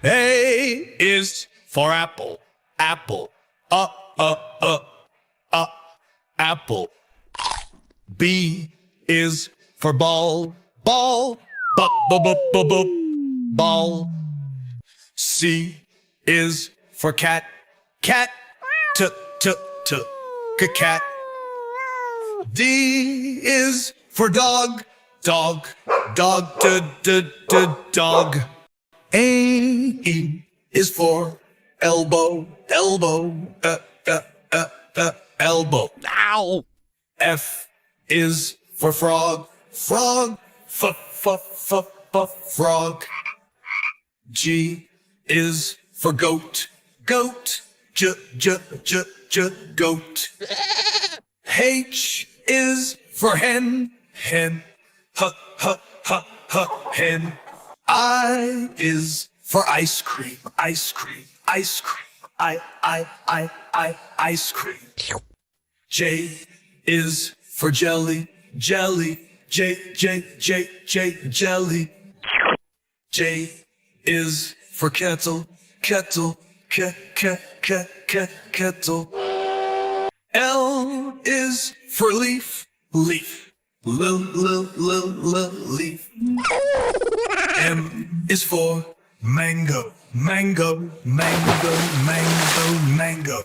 A is for apple, apple, apple. B is for ball, ball, ball. C is for cat, cat, cat. D is for dog, dog, dog, dog. A is for elbow, elbow, elbow. Ow! F is for frog, frog, frog. G is for goat, goat, goat. H is for hen, hen, hen. I is for ice cream, ice cream, ice cream, ice cream. J is for jelly, jelly, jelly. J is for kettle, kettle, kettle. L is for leaf, leaf, leaf. M is for mango, mango, mango, mango, mango.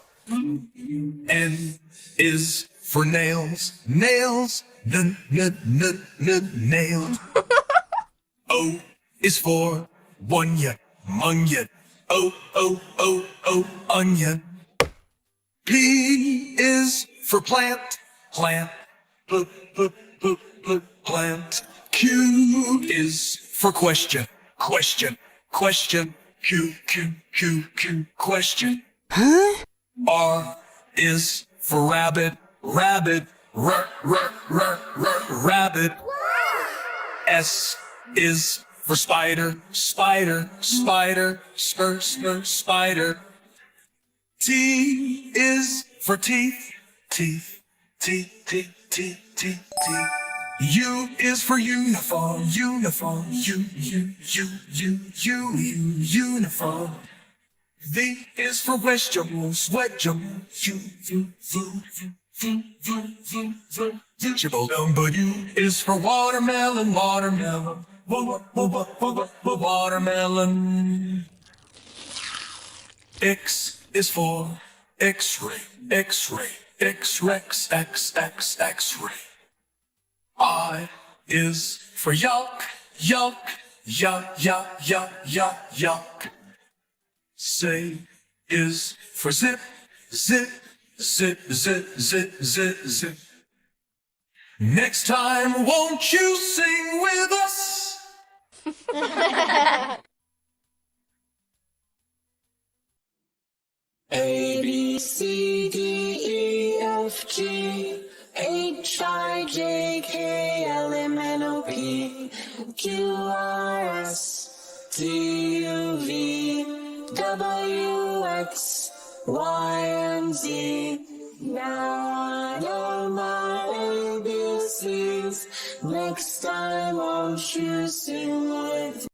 N is for nails, nails, nails. O is for onion, onion, onion. P is for plant, plant, plant. Q is for question, question, question. Q, question. Huh? R is for rabbit, rabbit, rabbit. S is for spider, spider, spider, spider. T is for teeth, teeth, teeth. U is for uniform, uniform, uniform. V is for vegetables, vegetables, vegetable. Number U is for watermelon, watermelon, watermelon. X is for X-ray, X-ray, X-ray, X-ray. I is for yolk, yolk, yolk. Z is for zip, zip, zip, zip, zip, zip, zip. Next time, won't you sing with us? A, B, C, D, E, F, G, H, I, J, K, L, M, N, O, P, Q, R, S, T, U, V, W, X, Y, and Z. Now I know my ABCs. Next time, won't you sing with me?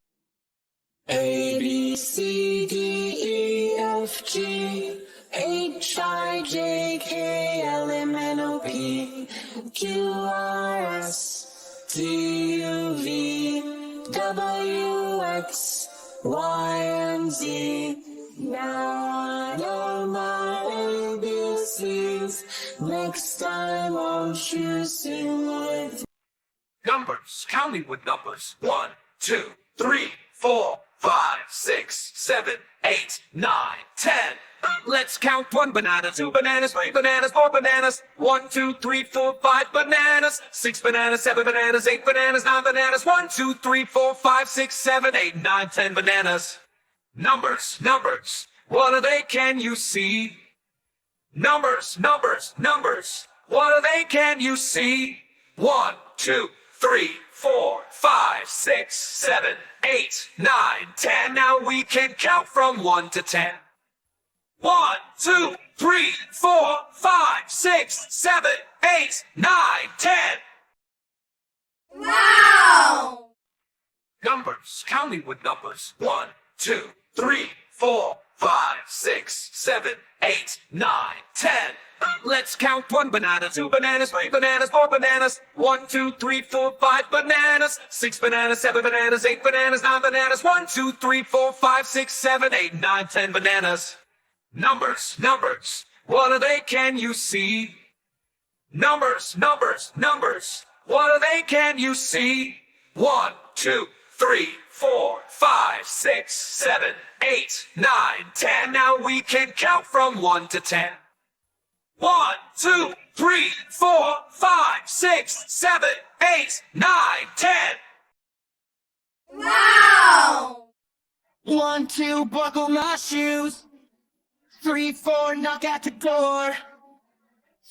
A, B, C, D, E, F, G, H, I, J, K, L, M, N, O, P, Q, R, S, T, U, V, W, X, Y, and Z. Now I know my ABCs. Next time, won't you sing with me? Numbers, counting with numbers. 1, 2, 3, 4, 5, 6, 7, 8, 9, 10. Let's count 1 banana, 2 bananas, 3 bananas, 4 bananas. 1, 2, 3, 4, 5 bananas. 6 bananas, 7 bananas, 8 bananas, 9 bananas. 1, 2, 3, 4, 5, 6, 7, 8, 9, 10 bananas. Numbers, numbers. What are they? Can you see? Numbers, numbers, numbers. What are they? Can you see? 1, 2, 3, 4, 5, 6, 7, 8, 9, 10. Now we can count from 1 to 10. 1, 2, 3, 4, 5, 6, 7, 8, 9, 10. Wow! Numbers, counting with numbers. 1, 2, 3, 4, 5, 6, 7, 8, 9, 10. Let's count 1 banana, 2 bananas, 3 bananas, 4 bananas. 1, 2, 3, 4, 5 bananas. 6 bananas, 7 bananas, 8 bananas, 9 bananas. 1, 2, 3, 4, 5, 6, 7, 8, 9, 10 bananas. Numbers, numbers. What are they? Can you see? Numbers, numbers, numbers. What are they? Can you see? 1, 2, 3, 4, 5, 6, 7, 8, 9, 10. Now we can count from 1 to 10. 1, 2, 3, 4, 5, 6, 7, 8, 9, 10. Wow! 1, 2, buckle my shoes. 3, 4, knock at the door.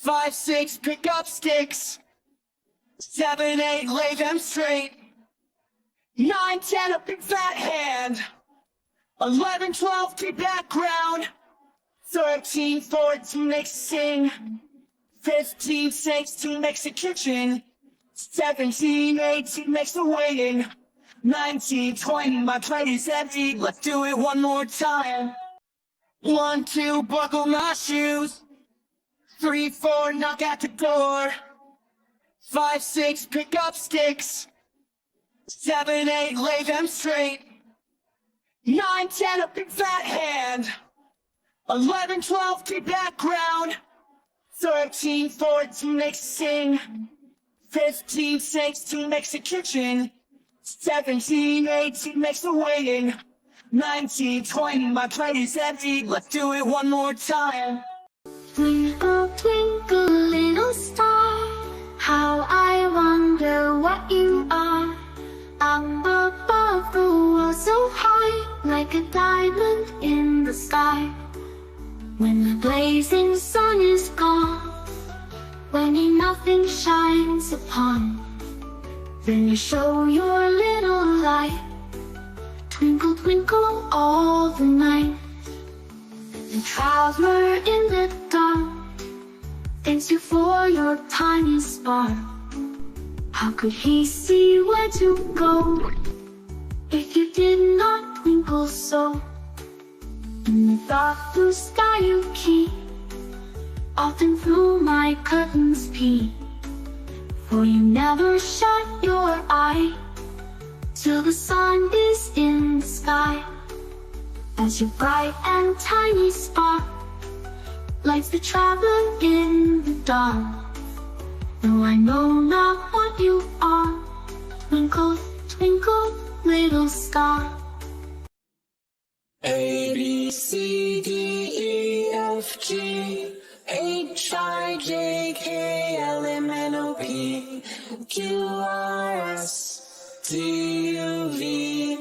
5, 6, pick up sticks. 7, 8, lay them straight. 9, 10, a big fat hand. 11, 12, keep that ground. 13, 14, makes a sing. 15, 16, makes a kitchen. 17, 18, makes a waiting. 19, 20, my plate is empty. Let's do it one more time. 1, 2, buckle my shoes. 3, 4, knock at the door. 5, 6, pick up sticks. 7, 8, lay them straight. 9, 10, a big fat hand. 11, 12, keep that ground. 13, 14, makes a sing. 15, 16, makes a kitchen. 17, 18, makes a waiting. 19, 20, my plate is empty. Let's do it one more time. Twinkle, twinkle, little star, how I wonder what you are. Up above the world so high, like a diamond in the sky. When the blazing sun is gone, when nothing shines upon, then you show your little light. Twinkle, twinkle all the night. The traveler in the dark thanks you for your tiny spark. How could he see where to go if you did not twinkle so? In the dark blue sky you keep, often through my curtains peep. For you never shut your eye till the sun is in the sky. As your bright and tiny spark lights the traveler in the dark. Though I know not what you are, twinkle, twinkle, little star. A, B, C, D, E, F, G, H, I, J, K, L, M, N, O, P, Q, R, S, T, U, V,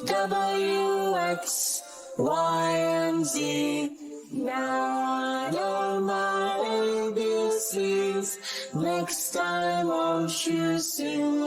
W, X, Y, and Z. Now I know my ABCs. Next time won't you sing